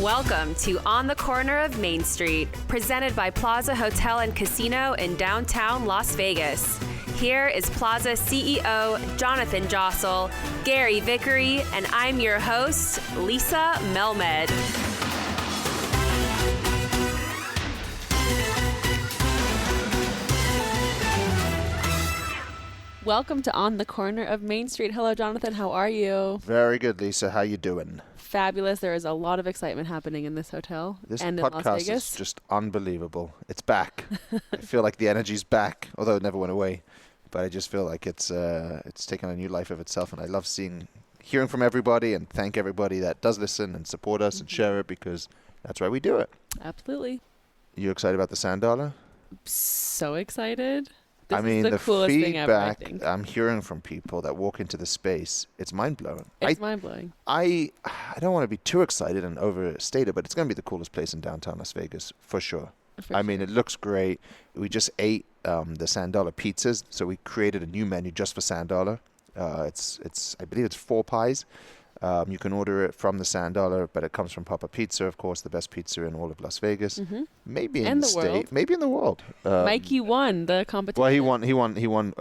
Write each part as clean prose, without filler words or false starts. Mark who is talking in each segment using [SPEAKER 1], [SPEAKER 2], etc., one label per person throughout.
[SPEAKER 1] Welcome to On the Corner of Main Street, presented by Plaza Hotel and Casino in downtown Las Vegas. Here is Plaza CEO Jonathan Jossel, Gary Vickery, and I'm your host, Lisa Melmed. Welcome to On the Corner of Main Street. Hello, Jonathan. How are you?
[SPEAKER 2] Very good, Lisa. How you doing?
[SPEAKER 1] Fabulous. There is a lot of excitement happening in this hotel and in Las Vegas.
[SPEAKER 2] This podcast is just unbelievable. It's back. I feel like the energy's back, although it never went away. But I just feel like it's taken a new life of itself, and I love hearing from everybody and thank everybody that does listen and support us and share it, because that's why we do it.
[SPEAKER 1] Absolutely.
[SPEAKER 2] You excited about the sand dollar?
[SPEAKER 1] So excited. This
[SPEAKER 2] I mean,
[SPEAKER 1] is the coolest
[SPEAKER 2] feedback
[SPEAKER 1] thing ever, I think.
[SPEAKER 2] I'm hearing from people that walk into the space, it's mind-blowing.
[SPEAKER 1] It's mind-blowing.
[SPEAKER 2] I don't want to be too excited and overstate it, but it's going to be the coolest place in downtown Las Vegas, for sure. I mean, it looks great. We just ate the sand dollar pizzas, so we created a new menu just for sand dollar. It's I believe it's 4 pies. You can order it from the sand dollar, but it comes from Papa Pizza, of course, the best pizza in all of Las Vegas. Mm-hmm. Maybe in the state, world. Maybe in the world.
[SPEAKER 1] Mikey won the competition.
[SPEAKER 2] Well, he won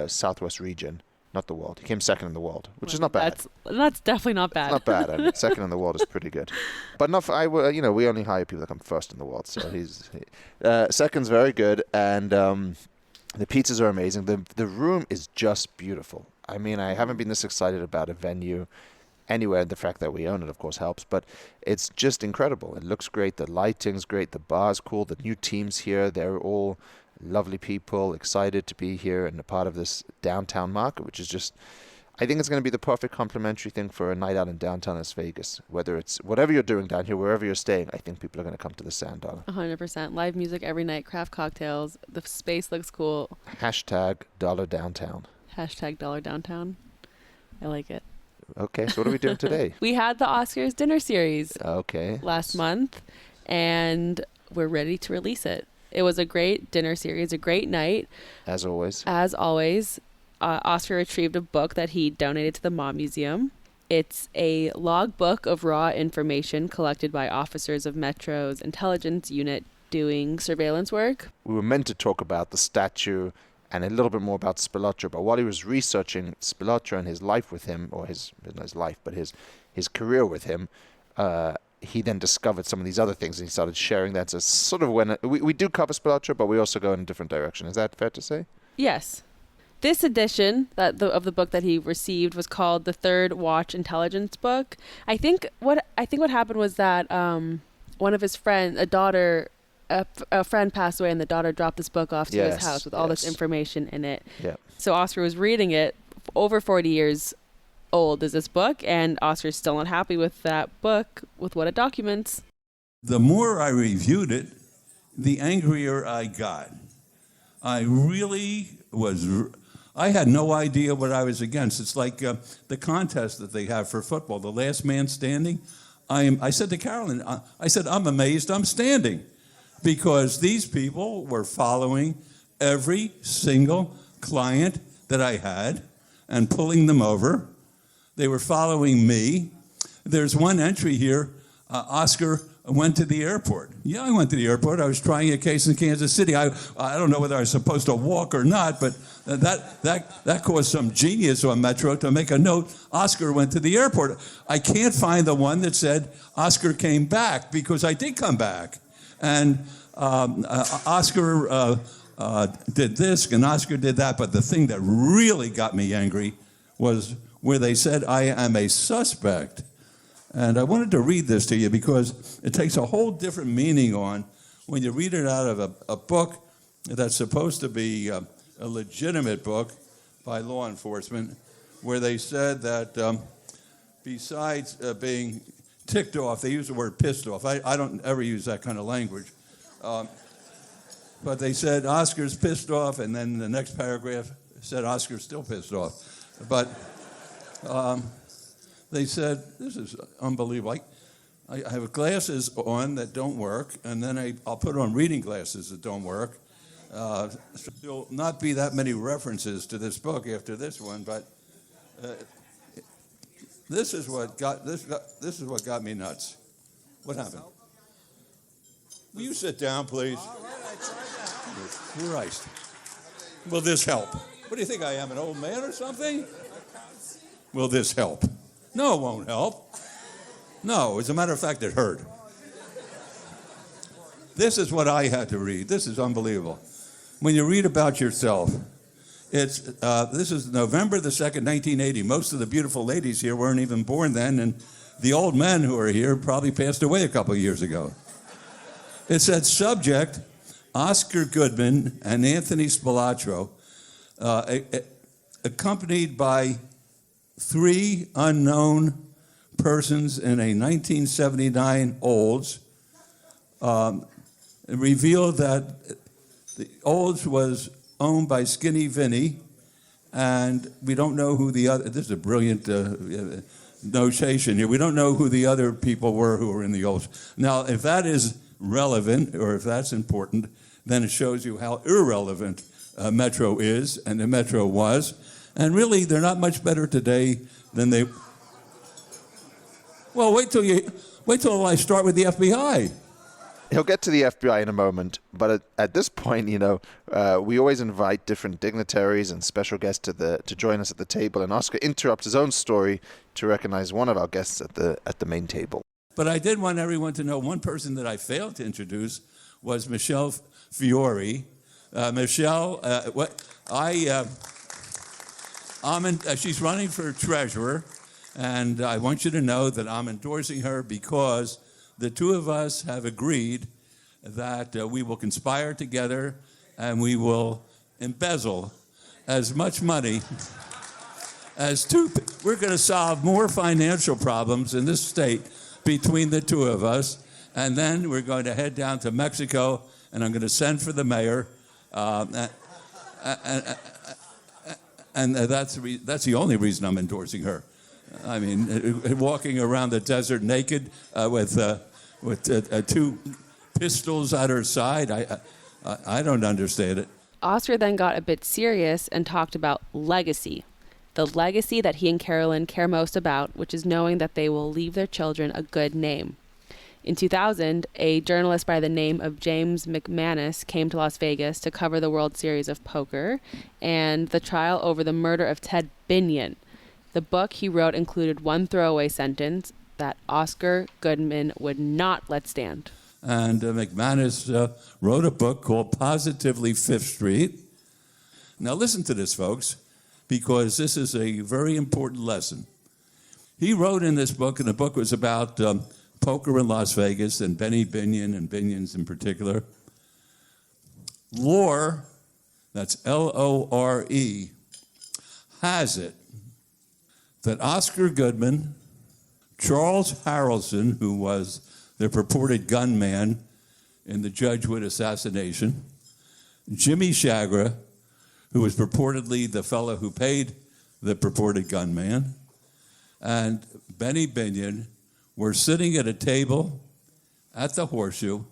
[SPEAKER 2] Southwest region, not the world. He came second in the world, which is not bad.
[SPEAKER 1] That's definitely not bad.
[SPEAKER 2] It's not bad. I mean, second in the world is pretty good. But we only hire people that come first in the world, so second's very good, and the pizzas are amazing. The room is just beautiful. I mean, I haven't been this excited about a venue anywhere, and the fact that we own it, of course, helps, but it's just incredible. It looks great. The lighting's great. The bar's cool. The new teams here, they're all lovely people, excited to be here and a part of this downtown market, which is just, I think it's going to be the perfect complementary thing for a night out in downtown Las Vegas. Whether it's whatever you're doing down here, wherever you're staying, I think people are going to come to the Sand Dollar.
[SPEAKER 1] 100%. Live music every night, craft cocktails. The space looks cool.
[SPEAKER 2] #Dollar Downtown.
[SPEAKER 1] #Dollar Downtown. I like it.
[SPEAKER 2] Okay, so what are we doing today?
[SPEAKER 1] We had the Oscars dinner series last month, and we're ready to release it. It was a great dinner series, a great night.
[SPEAKER 2] As always.
[SPEAKER 1] Oscar retrieved a book that he donated to the Mob Museum. It's a logbook of raw information collected by officers of Metro's intelligence unit doing surveillance work.
[SPEAKER 2] We were meant to talk about the statue and a little bit more about Spilotro, but while he was researching Spilotro and his life with him, or his career with him, he then discovered some of these other things, and he started sharing that. So sort of when we do cover Spilotro, but we also go in a different direction. Is that fair to say? Yes.
[SPEAKER 1] This edition of the book that he received was called the Third Watch Intelligence Book. I think what happened was that one of his friends, a friend passed away, and the daughter dropped this book off to his house with all this information in it.
[SPEAKER 2] Yeah.
[SPEAKER 1] So Oscar was reading it. Over 40 years old is this book, and Oscar's still not happy with that book, with what it documents.
[SPEAKER 3] The more I reviewed it, the angrier I got. I had no idea what I was against. It's like the contest that they have for football, the last man standing. I said to Carolyn, I'm amazed I'm standing, because these people were following every single client that I had and pulling them over. They were following me. There's one entry here, Oscar went to the airport. Yeah, I went to the airport. I was trying a case in Kansas City. I don't know whether I was supposed to walk or not, but that caused some genius on Metro to make a note, Oscar went to the airport. I can't find the one that said Oscar came back, because I did come back. And Oscar did this and Oscar did that, but the thing that really got me angry was where they said I am a suspect. And I wanted to read this to you because it takes a whole different meaning on when you read it out of a book that's supposed to be a legitimate book by law enforcement, where they said that besides being ticked off, they use the word pissed off. I don't ever use that kind of language. But they said Oscar's pissed off, and then the next paragraph said Oscar's still pissed off. But they said, this is unbelievable. I have glasses on that don't work, and then I'll put on reading glasses that don't work. There'll not be that many references to this book after this one, but this is what got me nuts. What happened? Will you sit down, please?
[SPEAKER 4] All right, I tried that.
[SPEAKER 3] Christ. Will this help? What do you think I am, an old man or something? Will this help? No, it won't help. No, as a matter of fact, it hurt. This is what I had to read. This is unbelievable. When you read about yourself, this is November the 2nd, 1980. Most of the beautiful ladies here weren't even born then, and the old men who are here probably passed away a couple of years ago. It said, subject, Oscar Goodman and Anthony Spilotro, accompanied by 3 unknown persons in a 1979 Olds, revealed that the Olds was owned by Skinny Vinny, and we don't know who the other, this is a brilliant notation here, we don't know who the other people were who were in the Olds. Now, if that is relevant, or if that's important, then it shows you how irrelevant Metro is, and the Metro was. And really, they're not much better today than they... Well, wait till I start with the FBI.
[SPEAKER 2] He'll get to the FBI in a moment, but at this point, you know, we always invite different dignitaries and special guests to join us at the table, and Oscar interrupts his own story to recognize one of our guests at the main table.
[SPEAKER 3] But I did want everyone to know one person that I failed to introduce was Michelle Fiore. Michelle, she's running for treasurer, and I want you to know that I'm endorsing her because the two of us have agreed that we will conspire together and we will embezzle as much money as we're going to solve more financial problems in this state between the two of us, and then we're going to head down to Mexico, and I'm going to send for the mayor, and that's the only reason I'm endorsing her. I mean, walking around the desert naked with 2 pistols at her side, I don't understand it.
[SPEAKER 1] Oscar then got a bit serious and talked about legacy. The legacy that he and Carolyn care most about, which is knowing that they will leave their children a good name. In 2000, a journalist by the name of James McManus came to Las Vegas to cover the World Series of Poker and the trial over the murder of Ted Binion. The book he wrote included one throwaway sentence that Oscar Goodman would not let stand.
[SPEAKER 3] And McManus wrote a book called Positively Fifth Street. Now listen to this, folks, because this is a very important lesson. He wrote in this book, and the book was about poker in Las Vegas and Benny Binion and Binions in particular. Lore, that's Lore, has it that Oscar Goodman, Charles Harrelson, who was the purported gunman in the Judge Wood assassination, Jimmy Chagra, who was purportedly the fellow who paid the purported gunman, and Benny Binion were sitting at a table at the Horseshoe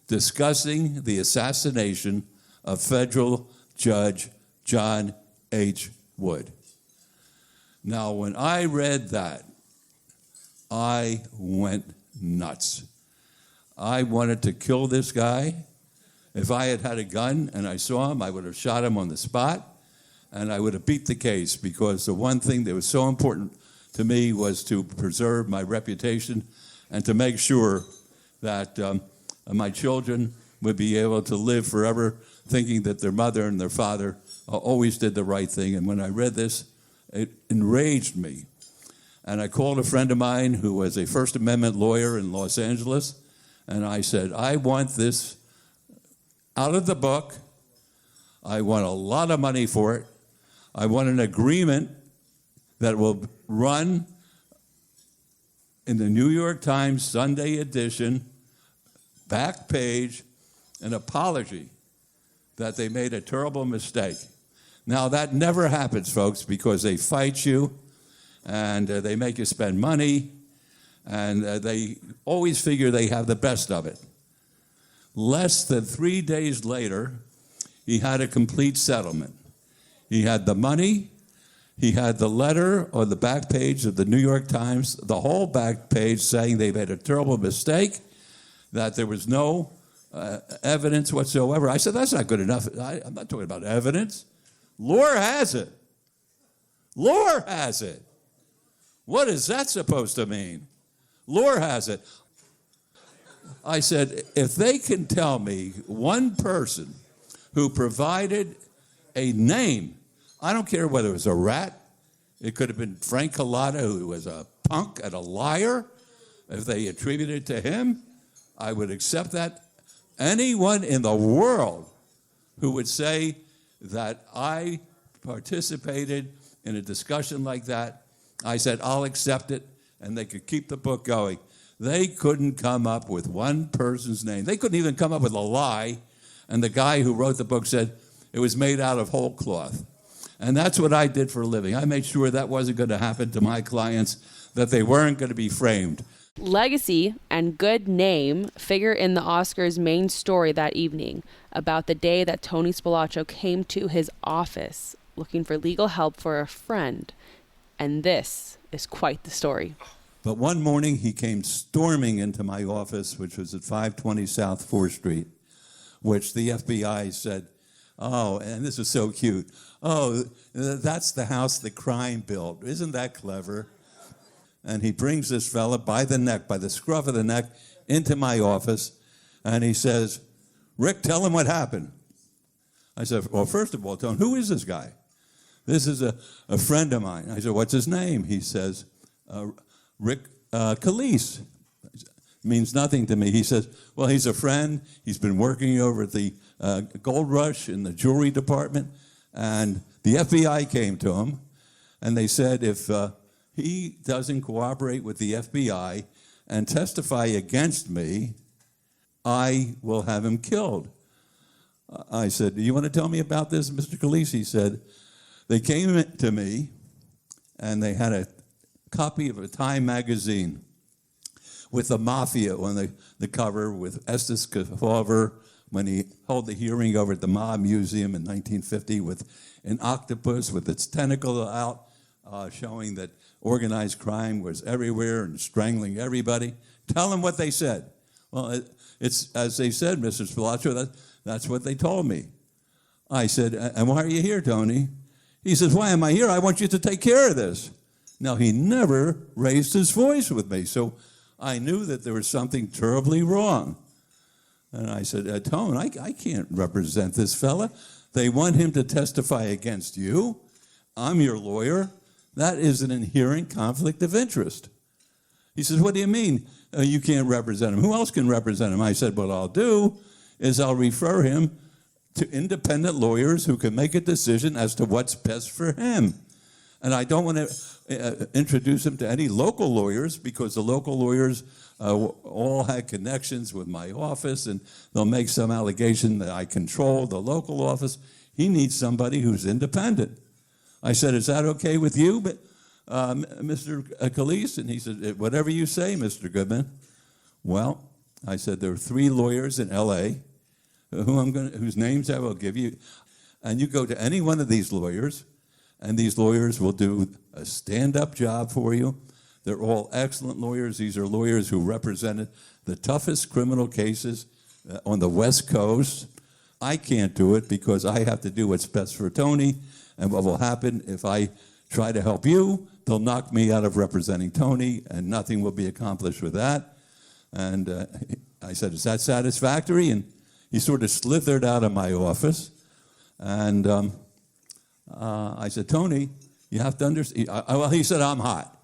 [SPEAKER 3] discussing the assassination of federal Judge John H. Wood. Now, when I read that, I went nuts. I wanted to kill this guy. If I had had a gun and I saw him, I would have shot him on the spot, and I would have beat the case, because the one thing that was so important to me was to preserve my reputation and to make sure that my children would be able to live forever thinking that their mother and their father always did the right thing. And when I read this, it enraged me. And I called a friend of mine who was a First Amendment lawyer in Los Angeles, and I said, I want this out of the book. I want a lot of money for it. I want an agreement that will run in the New York Times Sunday edition, back page, an apology that they made a terrible mistake. Now, that never happens, folks, because they fight you, and they make you spend money, and they always figure they have the best of it. Less than 3 days later, he had a complete settlement. He had the money, He had the letter on the back page of the New York Times, the whole back page saying they made a terrible mistake, that there was no evidence whatsoever. I said, that's not good enough. I'm not talking about evidence. Lore has it. Lore has it. What is that supposed to mean? Lore has it. I said, if they can tell me one person who provided a name, I don't care whether it was a rat, it could have been Frank Collada, who was a punk and a liar. If they attributed it to him, I would accept that. Anyone in the world who would say that I participated in a discussion like that, I said, I'll accept it, and they could keep the book going. They couldn't come up with one person's name. They couldn't even come up with a lie, and the guy who wrote the book said it was made out of whole cloth. And that's what I did for a living. I made sure that wasn't going to happen to my clients, that they weren't going to be framed.
[SPEAKER 1] Legacy and good name figure in the Oscar's main story that evening about the day that Tony Spilotro came to his office looking for legal help for a friend. And this is quite the story.
[SPEAKER 3] But one morning he came storming into my office, which was at 520 South 4th Street, which the FBI said, oh, and this is so cute. Oh, that's the house the crime built. Isn't that clever? And he brings this fella by the neck, by the scruff of the neck, into my office, and he says, Rick, tell him what happened. I said, well, first of all, Tony, who is this guy? This is a friend of mine. I said, what's his name? He says, Rick Calise. Means nothing to me. He says, well, he's a friend. He's been working over at the Gold Rush in the jewelry department, and the FBI came to him, and they said if he doesn't cooperate with the FBI and testify against me, I will have him killed. I said, do you want to tell me about this, Mr. Calise? He said, they came to me, and they had a copy of a Time magazine with the mafia on the cover, with Estes Kefauver when he held the hearing over at the Mob Museum in 1950 with an octopus with its tentacle out, showing that organized crime was everywhere and strangling everybody. Tell them what they said. Well, it's as they said, Mr. Spilotro, that's what they told me. I said, and why are you here, Tony? He says, why am I here? I want you to take care of this. Now, he never raised his voice with me, so I knew that there was something terribly wrong. And I said, Tone, I can't represent this fella. They want him to testify against you. I'm your lawyer. That is an inherent conflict of interest. He says, what do you mean you can't represent him? Who else can represent him? I said, what I'll do is I'll refer him to independent lawyers who can make a decision as to what's best for him. And I don't want to introduce him to any local lawyers because the local lawyers all had connections with my office, and they'll make some allegation that I control the local office. He needs somebody who's independent. I said, is that okay with you, Mr. Calise? And he said, whatever you say, Mr. Goodman. Well, I said, there are 3 lawyers in L.A. Whose names I will give you. And you go to any one of these lawyers, and these lawyers will do a stand-up job for you. They're all excellent lawyers. These are lawyers who represented the toughest criminal cases on the West Coast. I can't do it because I have to do what's best for Tony. And what will happen if I try to help you, they'll knock me out of representing Tony, and nothing will be accomplished with that. And I said, is that satisfactory? And he sort of slithered out of my office. And I said, Tony, you have to understand. Well, he said, I'm hot.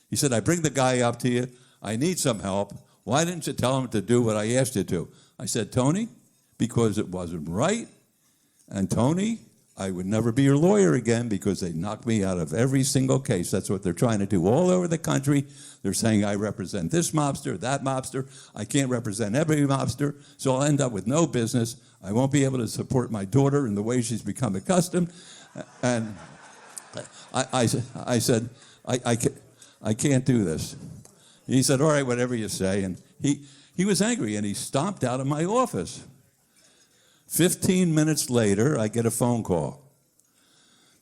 [SPEAKER 3] He said, I bring the guy up to you. I need some help. Why didn't you tell him to do what I asked you to? I said, Tony, because it wasn't right. And Tony, I would never be your lawyer again because they knocked me out of every single case. That's what they're trying to do all over the country. They're saying I represent this mobster, that mobster. I can't represent every mobster, so I'll end up with no business. I won't be able to support my daughter in the way she's become accustomed. And I said, I can't do this. He said, all right, whatever you say. And he was angry, and he stomped out of my office. 15 minutes later, I get a phone call.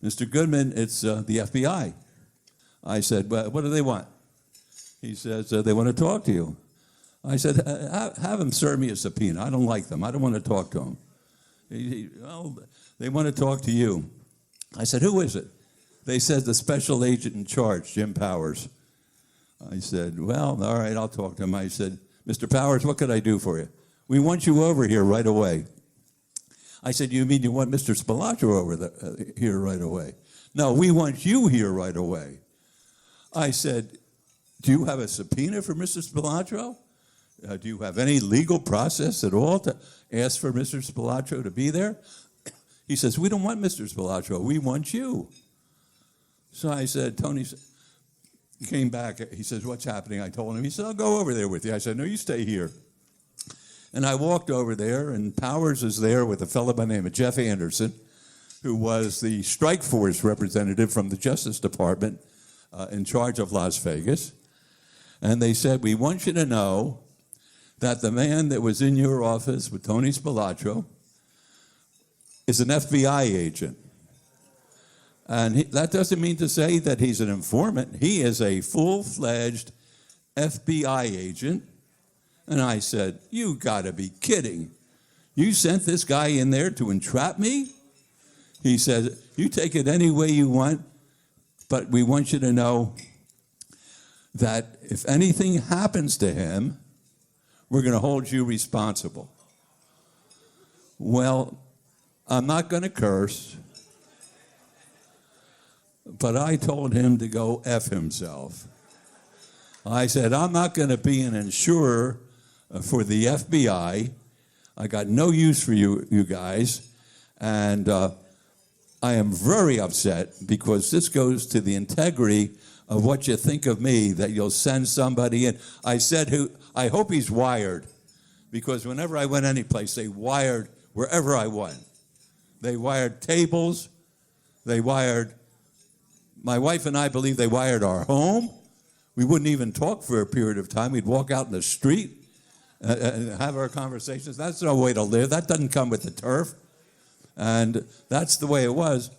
[SPEAKER 3] Mr. Goodman, it's the FBI. I said, well, what do they want? He says, they want to talk to you. I said, have them serve me a subpoena. I don't like them. I don't want to talk to them. Well, they want to talk to you. I said, who is it? They said the special agent in charge, Jim Powers. I said, well, all right, I'll talk to him. I said, Mr. Powers, what could I do for you? We want you over here right away. I said, you mean you want Mr. Spilotro over here right away? No, we want you here right away. I said, do you have a subpoena for Mr. Spilotro? Do you have any legal process at all to ask for Mr. Spilotro to be there? He says, we don't want Mr. Spilotro. We want you. So I said, Tony came back. He says, what's happening? I told him. He said, I'll go over there with you. I said, no, you stay here. And I walked over there, and Powers is there with a fellow by the name of Jeff Anderson, who was the strike force representative from the Justice Department in charge of Las Vegas. And they said, we want you to know that the man that was in your office with Tony Spilotro is an FBI agent. And that doesn't mean to say that he's an informant. He is a full-fledged FBI agent. And I said, you got to be kidding. You sent this guy in there to entrap me? He said, you take it any way you want, but we want you to know that if anything happens to him, we're going to hold you responsible. Well, I'm not going to curse, but I told him to go F himself. I said, I'm not going to be an insurer for the FBI. I got no use for you guys. And I am very upset because this goes to the integrity of what you think of me, that you'll send somebody in. I said, I hope he's wired, because whenever I went anyplace, they wired wherever I went. They wired tables. They wired, my wife and I believe they wired our home. We wouldn't even talk for a period of time. We'd walk out in the street and have our conversations. That's no way to live. That doesn't come with the turf. And that's the way it was.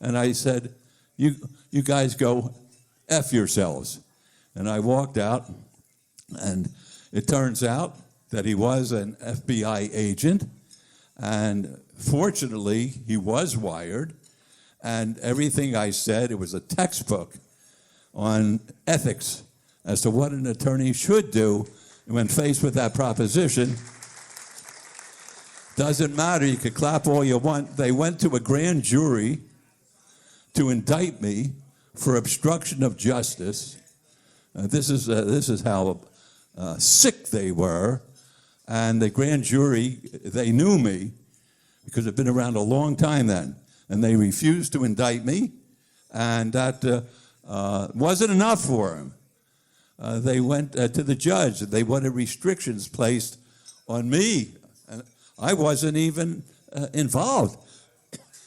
[SPEAKER 3] And I said, you guys go F yourselves. And I walked out, and it turns out that he was an FBI agent. And fortunately, he was wired. And everything I said, it was a textbook on ethics as to what an attorney should do when faced with that proposition. Doesn't matter, you could clap all you want. They went to a grand jury to indict me for obstruction of justice. This is how sick they were. And the grand jury, they knew me because I've been around a long time then. And they refused to indict me. And that wasn't enough for them. They went to the judge. They wanted restrictions placed on me. And I wasn't even involved.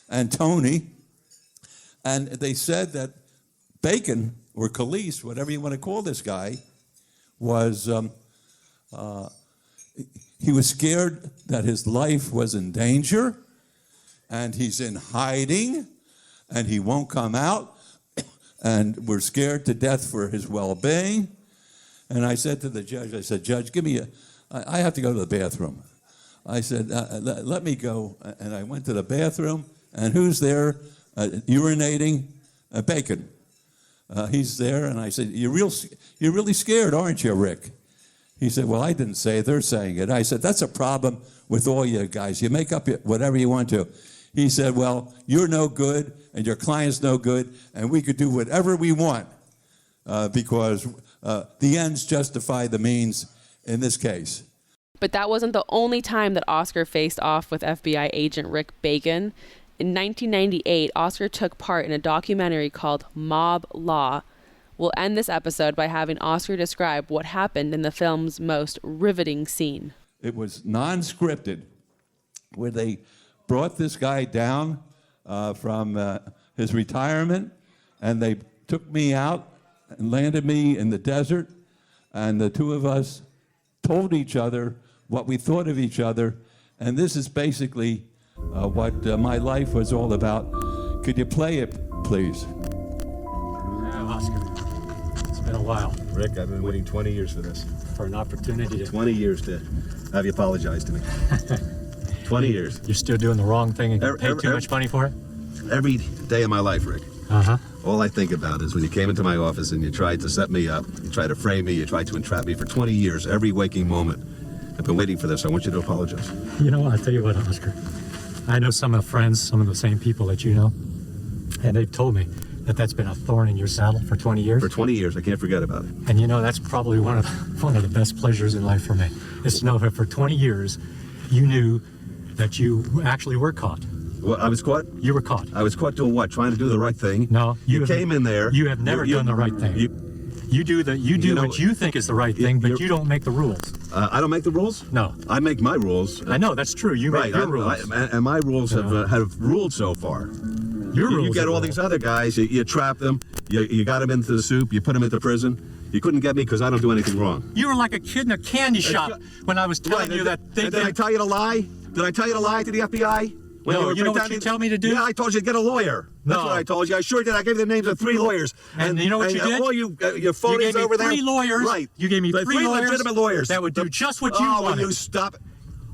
[SPEAKER 3] And Tony. And they said that Bacon, or Khalees, whatever you want to call this guy, was, he was scared that his life was in danger, and he's in hiding, and he won't come out, and we're scared to death for his well-being. And I said to the judge, I said, Judge, I have to go to the bathroom. I said, let me go. And I went to the bathroom, and who's there urinating? Bacon. He's there, and I said, you're really scared, aren't you, Rick? He said, well, I didn't say it, they're saying it. I said, that's a problem with all you guys. You make up whatever you want to. He said, well, you're no good, and your client's no good, and we could do whatever we want because the ends justify the means in this case.
[SPEAKER 1] But that wasn't the only time that Oscar faced off with FBI agent Rick Bacon. In 1998, Oscar took part in a documentary called Mob Law. We'll end this episode by having Oscar describe what happened in the film's most riveting scene.
[SPEAKER 3] It was non-scripted, where they brought this guy down from his retirement, and they took me out and landed me in the desert, and the two of us told each other what we thought of each other, and this is basically what my life was all about. Could you play it, please?
[SPEAKER 5] Oscar, it's been a while.
[SPEAKER 6] Rick, I've been waiting 20 years for this.
[SPEAKER 5] For an opportunity to...
[SPEAKER 6] 20 years to have you apologize to me. 20 years.
[SPEAKER 5] You're still doing the wrong thing and getting paid too much money for it?
[SPEAKER 6] Every day of my life, Rick.
[SPEAKER 5] Uh-huh.
[SPEAKER 6] All I think about is when you came into my office and you tried to set me up, you tried to frame me, you tried to entrap me for 20 years, every waking moment. I've been waiting for this. I want you to apologize.
[SPEAKER 5] You know what? I'll tell you what, Oscar. I know some of the friends, some of the same people that you know, and they've told me that that's been a thorn in your saddle for 20 years.
[SPEAKER 6] For 20 years, I can't forget about it.
[SPEAKER 5] And you know, that's probably one of the best pleasures in life for me, is to know that for 20 years, you knew that you actually were caught.
[SPEAKER 6] Well, I was caught?
[SPEAKER 5] You were caught.
[SPEAKER 6] I was caught doing what? Trying to do the right thing?
[SPEAKER 5] No.
[SPEAKER 6] You came in there.
[SPEAKER 5] You have never done the right thing. You do what you think is the right thing, but you don't make the rules.
[SPEAKER 6] I don't make the rules?
[SPEAKER 5] No.
[SPEAKER 6] I make my rules.
[SPEAKER 5] I know, that's true. You make your rules.
[SPEAKER 6] And my rules have ruled so far.
[SPEAKER 5] Your rules.
[SPEAKER 6] You get all these other guys, you trap them, you got them into the soup, you put them into prison. You couldn't get me because I don't do anything wrong.
[SPEAKER 5] You were like a kid in a candy shop when I was telling you that they...
[SPEAKER 6] Did I tell you to lie? Did I tell you to lie to the FBI?
[SPEAKER 5] No, you know what you tell me to do?
[SPEAKER 6] Yeah, I told you to get a lawyer. That's what I told you. I sure did. I gave you the names of 3 lawyers.
[SPEAKER 5] And you know what you did?
[SPEAKER 6] All your phonies over there.
[SPEAKER 5] 3 lawyers.
[SPEAKER 6] Right.
[SPEAKER 5] You gave me 3 lawyers.
[SPEAKER 6] Legitimate lawyers.
[SPEAKER 5] That would do just what you
[SPEAKER 6] wanted.
[SPEAKER 5] wanted.
[SPEAKER 6] Oh, will you stop it?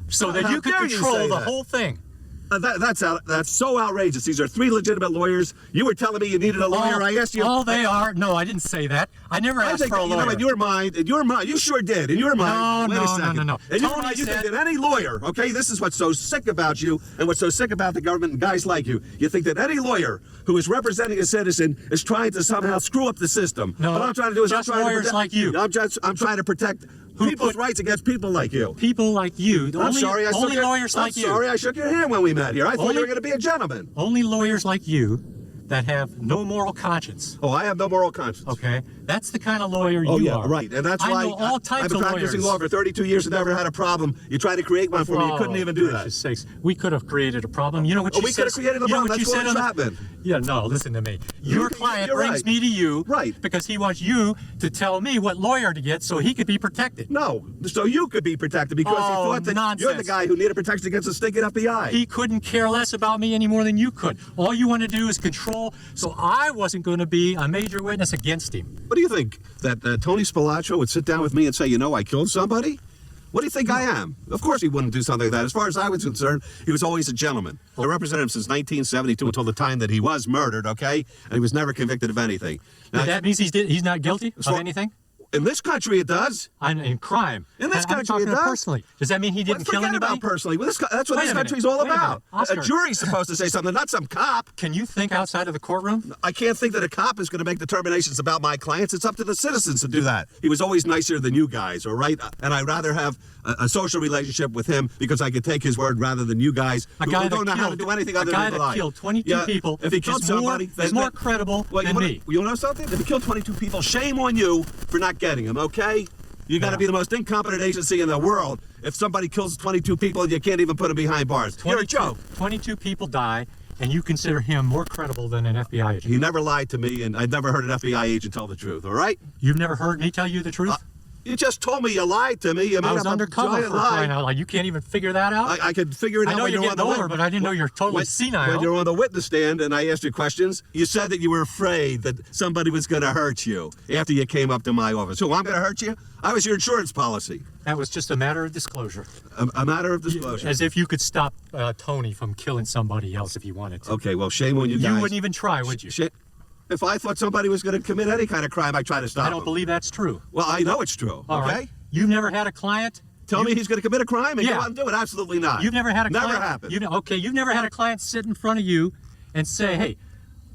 [SPEAKER 5] So that you could control the whole thing.
[SPEAKER 6] That's so outrageous. These are 3 legitimate lawyers. You were telling me you needed a lawyer. I asked you.
[SPEAKER 5] Oh, they are. No, I didn't say that. I never asked for a lawyer.
[SPEAKER 6] You know, in your mind, you sure did. In your mind.
[SPEAKER 5] No.
[SPEAKER 6] In your mind, you think that any lawyer, okay, this is what's so sick about you and what's so sick about the government and guys like you. You think that any lawyer who is representing a citizen is trying to somehow screw up the system.
[SPEAKER 5] No,
[SPEAKER 6] what I'm trying to do is
[SPEAKER 5] just lawyers like you.
[SPEAKER 6] I'm trying to protect people's rights against people like you.
[SPEAKER 5] People like you.
[SPEAKER 6] Only lawyers like you. I'm sorry I shook your hand when we met here. I thought you were going to be a gentleman.
[SPEAKER 5] Only lawyers like you that have no moral conscience.
[SPEAKER 6] Oh, I have no moral conscience.
[SPEAKER 5] Okay, that's the kind of lawyer you are.
[SPEAKER 6] Right, and that's why
[SPEAKER 5] I know all types
[SPEAKER 6] I've been practicing law for 32 years and never had a problem. You tried to create one for me, you couldn't even do that.
[SPEAKER 5] Sakes. We could have created a problem. You know what you said?
[SPEAKER 6] We could have created a problem. That's what happened.
[SPEAKER 5] Yeah, no, listen to me. Your client brings me to you because he wants you to tell me what lawyer to get so he could be protected.
[SPEAKER 6] No, so you could be protected because he thought that you're the guy who needed protection against the stinking FBI.
[SPEAKER 5] He couldn't care less about me any more than you could. All you want to do is control, so I wasn't going to be a major witness against him.
[SPEAKER 6] What do you think? That Tony Spilotro would sit down with me and say, you know, I killed somebody? What do you think I am? Of course he wouldn't do something like that. As far as I was concerned, he was always a gentleman. I represented him since 1972 until the time that he was murdered, okay? And he was never convicted of anything.
[SPEAKER 5] Now, that means he's not guilty of anything?
[SPEAKER 6] In this country, it does.
[SPEAKER 5] In crime.
[SPEAKER 6] In this country, it does.
[SPEAKER 5] Personally. Does that mean he didn't kill anybody?
[SPEAKER 6] Forget about personally. Well, that's what this country's all about. A jury's supposed to say something, not some cop.
[SPEAKER 5] Can you think outside of the courtroom?
[SPEAKER 6] I can't think that a cop is going to make determinations about my clients. It's up to the citizens to do that. He was always nicer than you guys, all right? And I'd rather have a social relationship with him because I could take his word rather than you guys who don't know how to do anything other than lie.
[SPEAKER 5] A guy that killed 22 people
[SPEAKER 6] if he killed somebody,
[SPEAKER 5] is more credible than me.
[SPEAKER 6] You know something? If he killed 22 people, shame on you for not getting him, okay? You got to be the most incompetent agency in the world if somebody kills 22 people and you can't even put them behind bars. You're a joke.
[SPEAKER 5] 22 people die, and you consider him more credible than an FBI agent.
[SPEAKER 6] He never lied to me, and I've never heard an FBI agent tell the truth, all right?
[SPEAKER 5] You've never heard me tell you the truth?
[SPEAKER 6] You just told me you lied to me.
[SPEAKER 5] I was undercover for crying out loud. You can't even figure that out?
[SPEAKER 6] I could figure it out.
[SPEAKER 5] I know you're getting older, but I didn't know you're totally senile.
[SPEAKER 6] When you're on the witness stand and I asked you questions, you said that you were afraid that somebody was going to hurt you after you came up to my office. So I'm going to hurt you? I was your insurance policy.
[SPEAKER 5] That was just a matter of disclosure.
[SPEAKER 6] A matter of disclosure.
[SPEAKER 5] As if you could stop Tony from killing somebody else if he wanted to.
[SPEAKER 6] Okay, well, shame on you guys.
[SPEAKER 5] You wouldn't even try, would you?
[SPEAKER 6] If I thought somebody was going to commit any kind of crime, I'd try to stop
[SPEAKER 5] I don't believe that's true.
[SPEAKER 6] Well, I know it's true,
[SPEAKER 5] All right. You've never had a client?
[SPEAKER 6] Tell me he's going to commit a crime and go out and do it? Absolutely not.
[SPEAKER 5] You've never had a client?
[SPEAKER 6] Never happened.
[SPEAKER 5] You've never had a client sit in front of you and say, hey,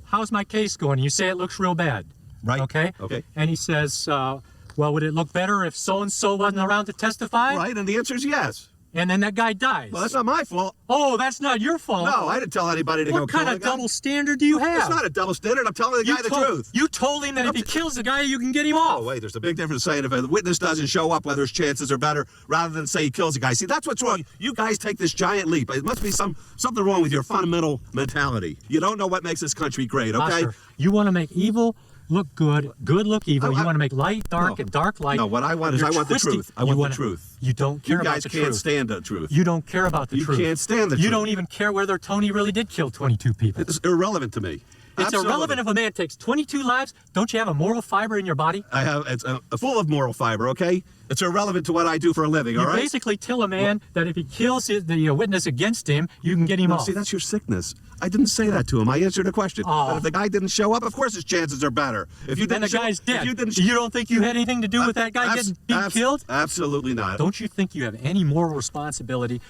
[SPEAKER 5] how's my case going? And you say it looks real bad.
[SPEAKER 6] Right.
[SPEAKER 5] Okay?
[SPEAKER 6] Okay.
[SPEAKER 5] And he says, well, would it look better if so-and-so wasn't around to testify?
[SPEAKER 6] Right, and the answer is yes.
[SPEAKER 5] And then that guy dies.
[SPEAKER 6] Well, that's not my fault.
[SPEAKER 5] Oh, that's not your fault.
[SPEAKER 6] No, I didn't tell anybody to go kill a guy.
[SPEAKER 5] What kind of double standard do you have?
[SPEAKER 6] It's not a double standard. I'm telling the guy the truth.
[SPEAKER 5] You told him that if he kills the guy, you can get him off.
[SPEAKER 6] Oh, wait, there's a big difference saying if a witness doesn't show up, whether his chances are better, rather than say he kills a guy. See, that's what's wrong. You guys take this giant leap. It must be something wrong with your fundamental mentality. You don't know what makes this country great, okay?
[SPEAKER 5] Oscar, you want to make evil look good, good look evil. You want to make light dark and dark light.
[SPEAKER 6] No, what I want is I want the truth. I want the truth.
[SPEAKER 5] You don't care
[SPEAKER 6] You
[SPEAKER 5] about
[SPEAKER 6] guys
[SPEAKER 5] the
[SPEAKER 6] can't
[SPEAKER 5] truth.
[SPEAKER 6] stand the truth.
[SPEAKER 5] You don't care about the
[SPEAKER 6] You
[SPEAKER 5] truth.
[SPEAKER 6] can't stand the
[SPEAKER 5] You
[SPEAKER 6] truth.
[SPEAKER 5] don't even care whether Tony really did kill 22 people.
[SPEAKER 6] It's irrelevant to me.
[SPEAKER 5] It's
[SPEAKER 6] Absolutely.
[SPEAKER 5] irrelevant if a man takes 22 lives. Don't you have a moral fiber in your body?
[SPEAKER 6] I have. It's full of moral fiber. Okay. It's irrelevant to what I do for a living. All
[SPEAKER 5] You
[SPEAKER 6] right.
[SPEAKER 5] basically tell a man that if he kills the witness against him, you can get him
[SPEAKER 6] No,
[SPEAKER 5] off.
[SPEAKER 6] see, that's your sickness. I didn't say that to him. I answered a question.
[SPEAKER 5] Oh.
[SPEAKER 6] But if the guy didn't show up, of course his chances are better. If you
[SPEAKER 5] Then
[SPEAKER 6] didn't
[SPEAKER 5] the
[SPEAKER 6] show-
[SPEAKER 5] guy's dead.
[SPEAKER 6] If you didn't.
[SPEAKER 5] You don't think you had anything to do with that guy being killed?
[SPEAKER 6] Absolutely not.
[SPEAKER 5] Don't you think you have any moral responsibility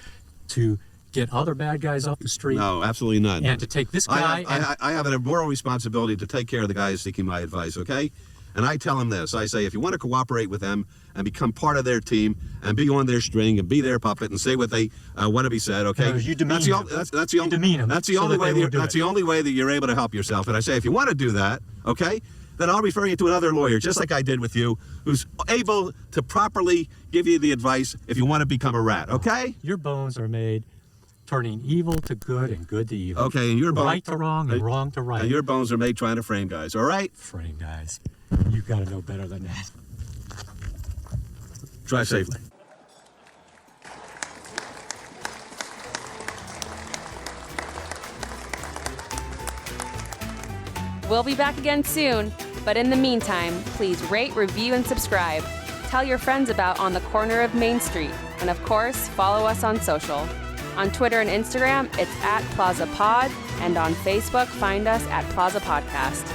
[SPEAKER 5] to get other bad guys off the street?
[SPEAKER 6] No, absolutely not.
[SPEAKER 5] And to take this guy
[SPEAKER 6] I have a moral responsibility to take care of the guys seeking my advice, okay? And I tell them this. I say, if you want to cooperate with them and become part of their team and be on their string and be their puppet and say what they want to be said, okay?
[SPEAKER 5] No, you demean
[SPEAKER 6] that's the
[SPEAKER 5] them.
[SPEAKER 6] that's the
[SPEAKER 5] You
[SPEAKER 6] only
[SPEAKER 5] demean them
[SPEAKER 6] that's the
[SPEAKER 5] so
[SPEAKER 6] only
[SPEAKER 5] that
[SPEAKER 6] way
[SPEAKER 5] they won't do
[SPEAKER 6] that's
[SPEAKER 5] it.
[SPEAKER 6] the only way that you're able to help yourself. And I say, if you want to do that, okay, then I'll refer you to another lawyer, just like I did with you, who's able to properly give you the advice if you want to become a rat, okay?
[SPEAKER 5] your bones are made turning evil to good and good to evil.
[SPEAKER 6] Okay, and your bones
[SPEAKER 5] right to wrong and wrong to right.
[SPEAKER 6] And your bones are made trying to frame guys, all right?
[SPEAKER 5] Frame guys. You got to know better than that.
[SPEAKER 6] Drive safely.
[SPEAKER 1] We'll be back again soon, but in the meantime, please rate, review, and subscribe. Tell your friends about On the Corner of Main Street, and of course, follow us on social. On Twitter and Instagram, it's @PlazaPod, and on Facebook, find us at Plaza Podcast.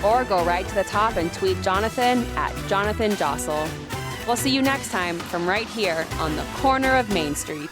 [SPEAKER 1] Or go right to the top and tweet Jonathan @JonathanJossel. We'll see you next time from right here on the corner of Main Street.